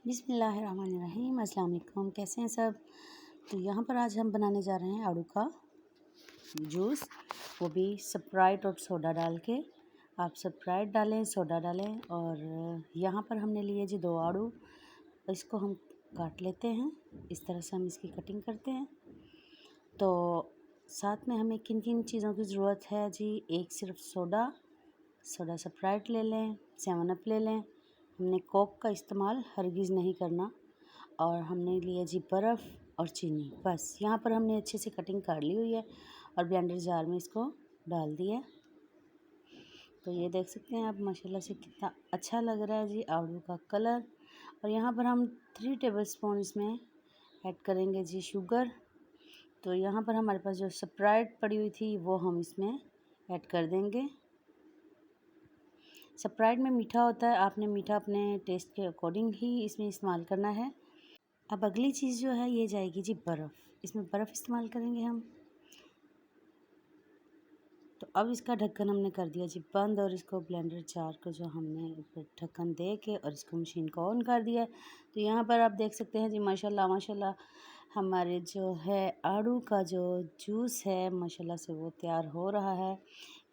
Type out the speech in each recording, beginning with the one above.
बिस्मिल्लाहिर्रहमानिर्रहीम। अस्सलाम वालेकुम। कैसे हैं सब। तो यहाँ पर आज हम बनाने जा रहे हैं आड़ू का जूस, वो भी स्प्राइट और सोडा डाल के। आप स्प्राइट डालें, सोडा डालें। और यहाँ पर हमने लिए जी 2 आड़ू। इसको हम काट लेते हैं, इस तरह से हम इसकी कटिंग करते हैं। तो साथ में हमें किन किन चीज़ों की ज़रूरत है जी। एक सिर्फ सोडा स्प्राइट ले लें, 7 अप ले लें। हमने कोक का इस्तेमाल हरगिज़ नहीं करना। और हमने लिया जी बर्फ़ और चीनी, बस। यहाँ पर हमने अच्छे से कटिंग कर ली हुई है और ब्लेंडर जार में इसको डाल दिया। तो ये देख सकते हैं आप माशाल्लाह से कितना अच्छा लग रहा है जी आड़ू का कलर। और यहाँ पर हम 3 टेबलस्पून इसमें ऐड करेंगे जी शुगर। तो यहाँ पर हमारे पास जो स्प्राइट पड़ी हुई थी वो हम इसमें ऐड कर देंगे। स्प्राइट में मीठा होता है, आपने मीठा अपने टेस्ट के अकॉर्डिंग ही इसमें इस्तेमाल करना है। अब अगली चीज़ जो है ये जाएगी जी बर्फ़। इसमें बर्फ़ इस्तेमाल करेंगे हम। तो अब इसका ढक्कन हमने कर दिया जी बंद और इसको ब्लेंडर जार को जो हमने ऊपर ढक्कन दे के और इसको मशीन को ऑन कर दिया। तो यहाँ पर आप देख सकते हैं जी माशाल्लाह माशाल्लाह हमारे जो है आड़ू का जो जूस है माशाल्लाह से वो तैयार हो रहा है।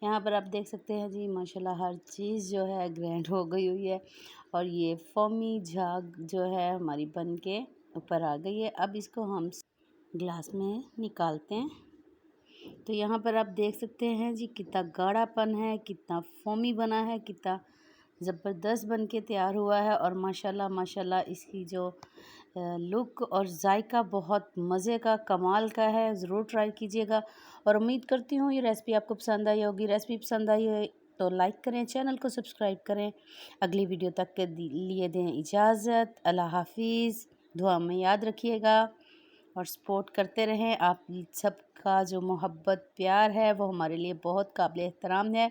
यहाँ पर आप देख सकते हैं जी माशाल्लाह हर चीज़ जो है ग्रैंड हो गई हुई है और ये फोमी झाग जो है हमारी बन के ऊपर आ गई है। अब इसको हम ग्लास में निकालते हैं। तो यहाँ पर आप देख सकते हैं जी कितना गाढ़ापन है, कितना फोमी बना है, कितना ज़बरदस्त बन के तैयार हुआ है। और माशाल्लाह माशाल्लाह इसकी जो लुक और जायका बहुत मज़े का, कमाल का है। ज़रूर ट्राई कीजिएगा और उम्मीद करती हूँ ये रेसिपी आपको पसंद आई होगी। रेसिपी पसंद आई है तो लाइक करें, चैनल को सब्सक्राइब करें। अगली वीडियो तक के लिए दें इजाज़त। अल्लाह हाफिज़। दुआ में याद रखिएगा और सपोर्ट करते रहें। आप सबका जो मोहब्बत प्यार है वो हमारे लिए बहुत काबिल एहतराम है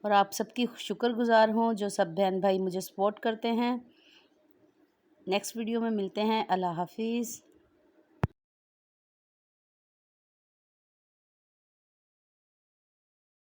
और आप सबकी शुक्रगुज़ार हूँ जो सब बहन भाई मुझे सपोर्ट करते हैं। नेक्स्ट वीडियो में मिलते हैं। अल्लाह हाफिज़।